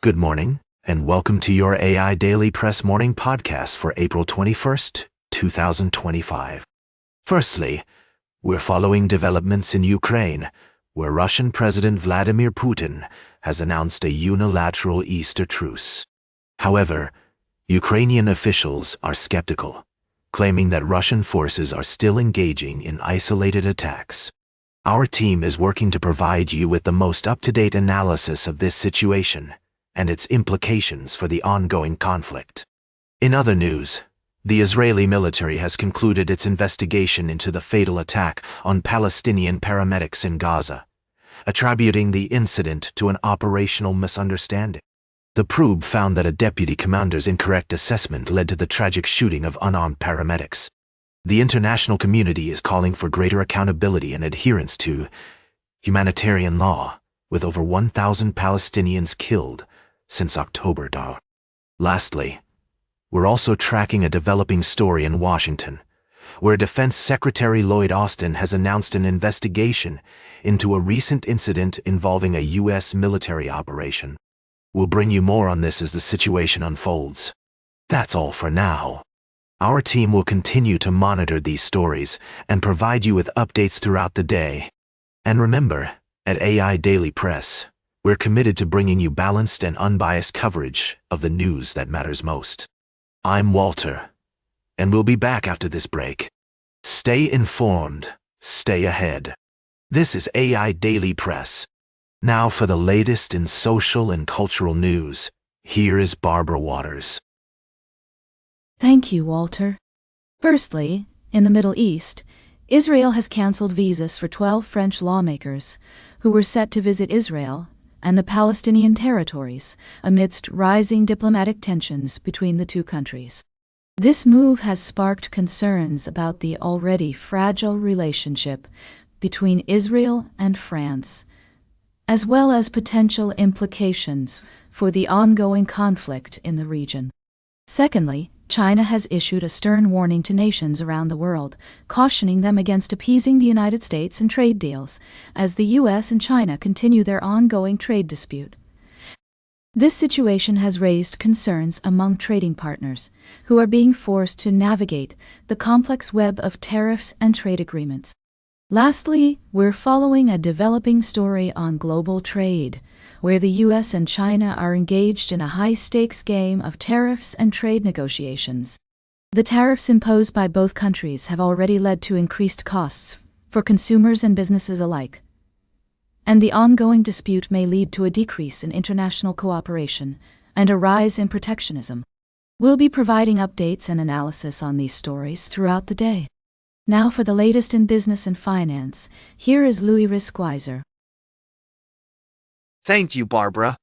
Good morning, and welcome to your AI Daily Press morning podcast for April 21st, 2025. Firstly, we're following developments in Ukraine, where Russian President Vladimir Putin has announced a unilateral Easter truce. However, Ukrainian officials are skeptical, claiming that Russian forces are still engaging in isolated attacks. Our team is working to provide you with the most up-to-date analysis of this situation and its implications for the ongoing conflict. In other news, the Israeli military has concluded its investigation into the fatal attack on Palestinian paramedics in Gaza, attributing the incident to an operational misunderstanding. The probe found that a deputy commander's incorrect assessment led to the tragic shooting of unarmed paramedics. The international community is calling for greater accountability and adherence to humanitarian law, with over 1,000 Palestinians killed since October. Lastly, we're also tracking a developing story in Washington, where Defense Secretary Lloyd Austin has announced an investigation into a recent incident involving a U.S. military operation. We'll bring you more on this as the situation unfolds. That's all for now. Our team will continue to monitor these stories and provide you with updates throughout the day. And remember, at AI Daily Press, we're committed to bringing you balanced and unbiased coverage of the news that matters most. I'm Walter, and we'll be back after this break. Stay informed, stay ahead. This is AI Daily Press. Now for the latest in social and cultural news, here is Barbara Waters. Thank you, Walter. Firstly, in the Middle East, Israel has canceled visas for 12 French lawmakers who were set to visit Israel and the Palestinian territories amidst rising diplomatic tensions between the two countries. This move has sparked concerns about the already fragile relationship between Israel and France, as well as potential implications for the ongoing conflict in the region. Secondly, China has issued a stern warning to nations around the world, cautioning them against appeasing the United States in trade deals, as the U.S. and China continue their ongoing trade dispute. This situation has raised concerns among trading partners, who are being forced to navigate the complex web of tariffs and trade agreements. Lastly, we're following a developing story on global trade, where the U.S. and China are engaged in a high-stakes game of tariffs and trade negotiations. The tariffs imposed by both countries have already led to increased costs for consumers and businesses alike, and the ongoing dispute may lead to a decrease in international cooperation and a rise in protectionism. We'll be providing updates and analysis on these stories throughout the day. Now for the latest in business and finance, here is Louis Riskweiser. Thank you, Barbara.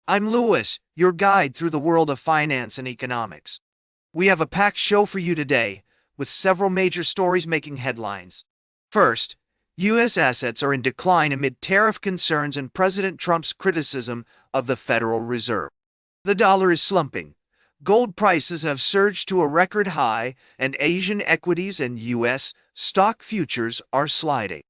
I'm Louis, your guide through the world of finance and economics. We have a packed show for you today, with several major stories making headlines. First, U.S. assets are in decline amid tariff concerns and President Trump's criticism of the Federal Reserve. The dollar is slumping. Gold prices have surged to a record high, and Asian equities and U.S. stock futures are sliding.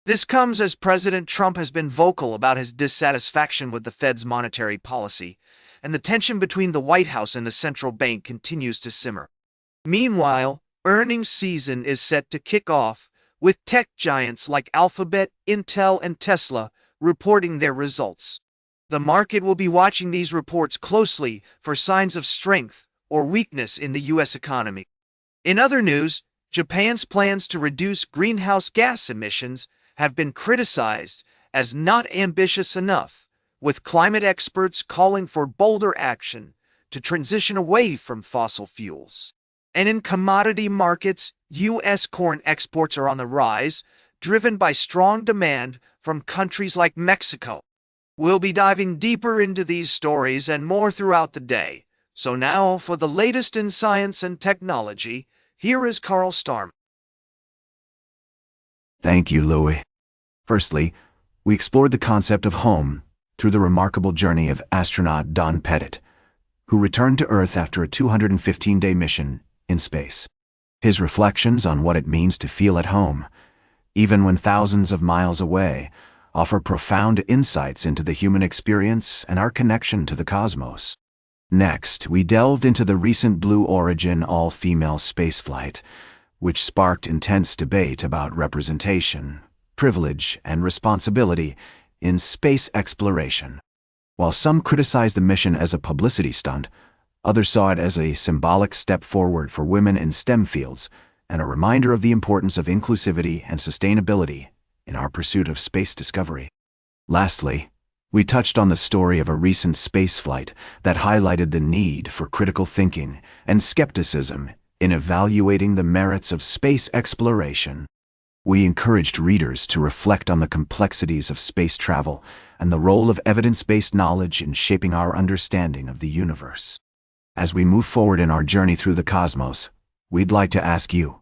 This comes as President Trump has been vocal about his dissatisfaction with the Fed's monetary policy, and the tension between the White House and the central bank continues to simmer. Meanwhile, earnings season is set to kick off, with tech giants like Alphabet, Intel, and Tesla reporting their results. The market will be watching these reports closely for signs of strength or weakness in the U.S. economy. In other news, Japan's plans to reduce greenhouse gas emissions have been criticized as not ambitious enough, with climate experts calling for bolder action to transition away from fossil fuels. And in commodity markets, U.S. corn exports are on the rise, driven by strong demand from countries like Mexico. We'll be diving deeper into these stories and more throughout the day. So now, for the latest in science and technology, here is Carl Starm. Thank you, Louis. Firstly, we explored the concept of home through the remarkable journey of astronaut Don Pettit, who returned to Earth after a 215-day mission in space. His reflections on what it means to feel at home, even when thousands of miles away, offer profound insights into the human experience and our connection to the cosmos. Next, we delved into the recent Blue Origin all-female spaceflight, which sparked intense debate about representation, privilege, and responsibility in space exploration. While some criticized the mission as a publicity stunt, others saw it as a symbolic step forward for women in STEM fields and a reminder of the importance of inclusivity and sustainability in our pursuit of space discovery. Lastly, we touched on the story of a recent spaceflight that highlighted the need for critical thinking and skepticism in evaluating the merits of space exploration. We encouraged readers to reflect on the complexities of space travel and the role of evidence-based knowledge in shaping our understanding of the universe. As we move forward in our journey through the cosmos, we'd like to ask you,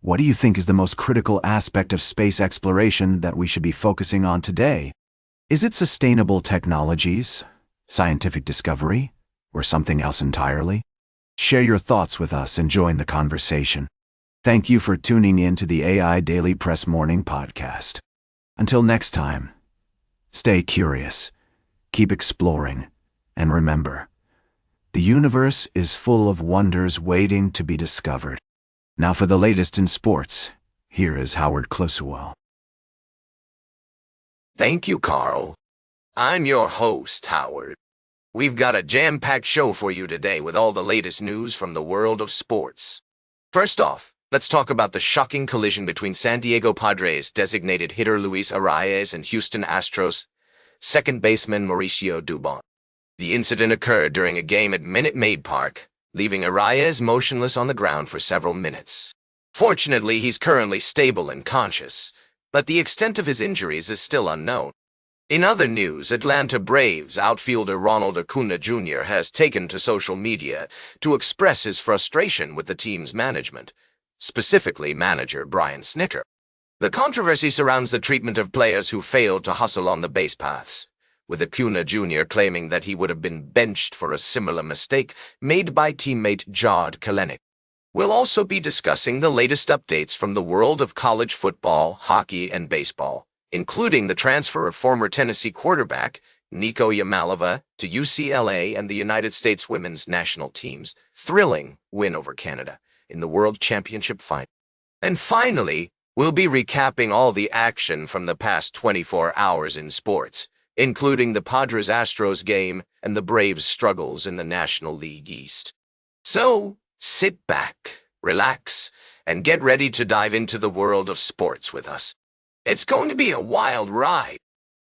what do you think is the most critical aspect of space exploration that we should be focusing on today? Is it sustainable technologies, scientific discovery, or something else entirely? Share your thoughts with us and join the conversation. Thank you for tuning in to the AI Daily Press Morning Podcast. Until next time, stay curious, keep exploring, and remember, the universe is full of wonders waiting to be discovered. Now for the latest in sports, here is Howard Closewell. Thank you, Carl. I'm your host, Howard. We've got a jam-packed show for you today with all the latest news from the world of sports. First off, let's talk about the shocking collision between San Diego Padres designated hitter Luis Arias and Houston Astros second baseman Mauricio Dubon. The incident occurred during a game at Minute Maid Park, leaving Arias motionless on the ground for several minutes. Fortunately, he's currently stable and conscious, but the extent of his injuries is still unknown. In other news, Atlanta Braves outfielder Ronald Acuna Jr. has taken to social media to express his frustration with the team's management, specifically manager Brian Snitker. The controversy surrounds the treatment of players who failed to hustle on the base paths, with Acuna Jr. claiming that he would have been benched for a similar mistake made by teammate Jod Kalenic. We'll also be discussing the latest updates from the world of college football, hockey, and baseball, including the transfer of former Tennessee quarterback Nico Yamalova to UCLA and the United States women's national team's thrilling win over Canada in the World Championship final. And finally, we'll be recapping all the action from the past 24 hours in sports, including the Padres-Astros game and the Braves' struggles in the National League East. So, sit back, relax, and get ready to dive into the world of sports with us. It's going to be a wild ride.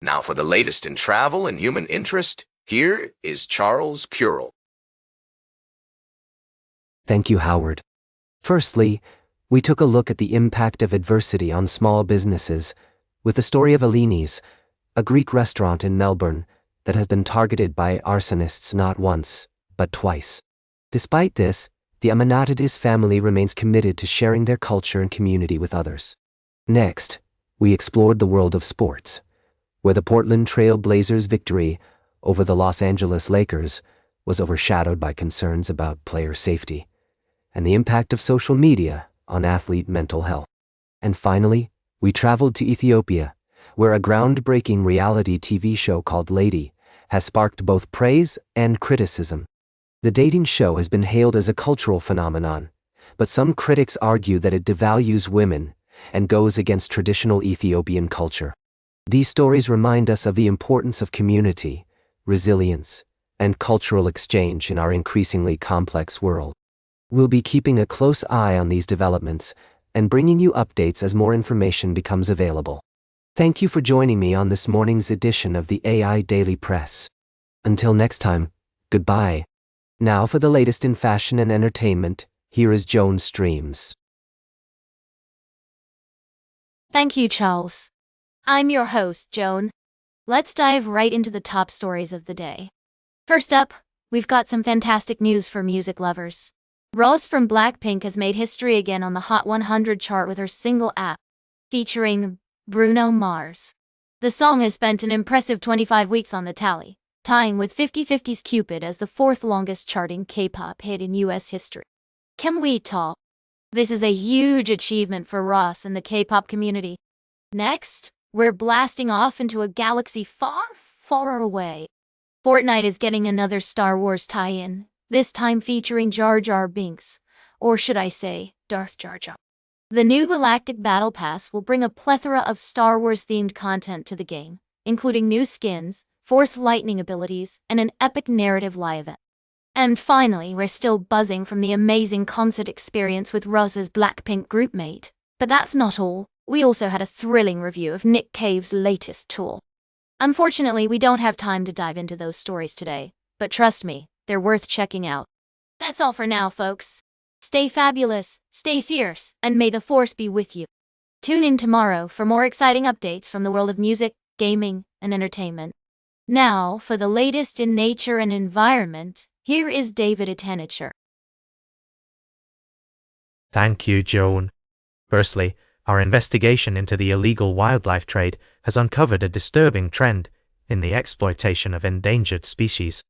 Now for the latest in travel and human interest, here is Charles Curel. Thank you, Howard. Firstly, we took a look at the impact of adversity on small businesses with the story of Eleni's, a Greek restaurant in Melbourne that has been targeted by arsonists not once, but twice. Despite this, the Amanatidis family remains committed to sharing their culture and community with others. Next, we explored the world of sports, where the Portland Trail Blazers' victory over the Los Angeles Lakers was overshadowed by concerns about player safety and the impact of social media on athlete mental health. And finally, we traveled to Ethiopia, where a groundbreaking reality TV show called Lady has sparked both praise and criticism. The dating show has been hailed as a cultural phenomenon, but some critics argue that it devalues women and goes against traditional Ethiopian culture. These stories remind us of the importance of community, resilience, and cultural exchange in our increasingly complex world. We'll be keeping a close eye on these developments and bringing you updates as more information becomes available. Thank you for joining me on this morning's edition of the AI Daily Press. Until next time, goodbye. Now for the latest in fashion and entertainment, here is Joan Streams. Thank you, Charles. I'm your host, Joan. Let's dive right into the top stories of the day. First up, we've got some fantastic news for music lovers. Rose from Blackpink has made history again on the Hot 100 chart with her single App, featuring Bruno Mars. The song has spent an impressive 25 weeks on the tally, tying with 50/50's Cupid as the fourth longest charting K-pop hit in US history. Can we talk? This is a huge achievement for Ross and the K-pop community. Next, We're blasting off into a galaxy far, far away. Fortnite is getting another Star Wars tie-in, this time featuring Jar Jar Binks, or should I say, Darth Jar Jar. The new Galactic Battle Pass will bring a plethora of Star Wars-themed content to the game, including new skins, Force lightning abilities, and an epic narrative live event. And finally, we're still buzzing from the amazing concert experience with Rosa's Blackpink groupmate. But that's not all. We also had a thrilling review of Nick Cave's latest tour. Unfortunately, we don't have time to dive into those stories today, but trust me, they're worth checking out. That's all for now, folks. Stay fabulous, stay fierce, and may the Force be with you. Tune in tomorrow for more exciting updates from the world of music, gaming, and entertainment. Now, for the latest in nature and environment, here is David Atenicher. Thank you, Joan. Firstly, our investigation into the illegal wildlife trade has uncovered a disturbing trend in the exploitation of endangered species.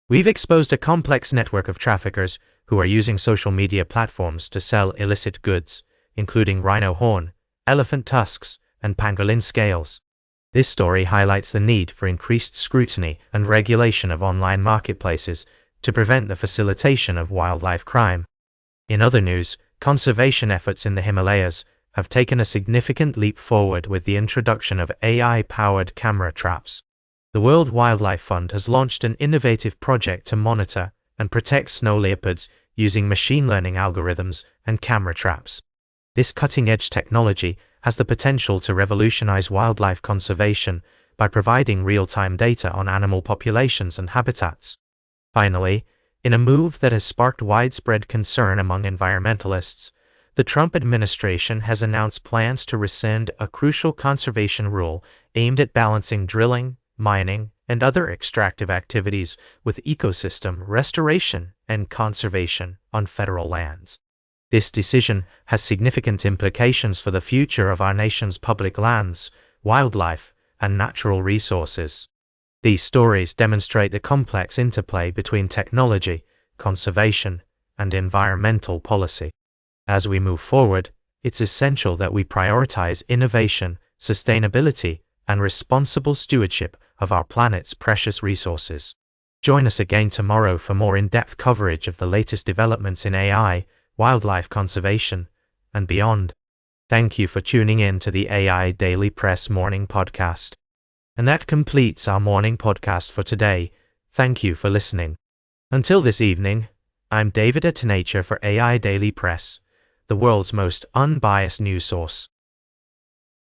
We've exposed a complex network of traffickers who are using social media platforms to sell illicit goods, including rhino horn, elephant tusks, and pangolin scales. This story highlights the need for increased scrutiny and regulation of online marketplaces to prevent the facilitation of wildlife crime. In other news, conservation efforts in the Himalayas have taken a significant leap forward with the introduction of AI-powered camera traps. The World Wildlife Fund has launched an innovative project to monitor and protect snow leopards using machine learning algorithms and camera traps. This cutting-edge technology has the potential to revolutionize wildlife conservation by providing real-time data on animal populations and habitats. Finally, in a move that has sparked widespread concern among environmentalists, the Trump administration has announced plans to rescind a crucial conservation rule aimed at balancing drilling, mining, and other extractive activities with ecosystem restoration and conservation on federal lands. This decision has significant implications for the future of our nation's public lands, wildlife, and natural resources. These stories demonstrate the complex interplay between technology, conservation, and environmental policy. As we move forward, it's essential that we prioritize innovation, sustainability, and responsible stewardship of our planet's precious resources. Join us again tomorrow for more in-depth coverage of the latest developments in AI, wildlife conservation, and beyond. Thank you for tuning in to the AI Daily Press Morning Podcast. And that completes our morning podcast for today. Thank you for listening. Until this evening, I'm David Atenicher for AI Daily Press, the world's most unbiased news source.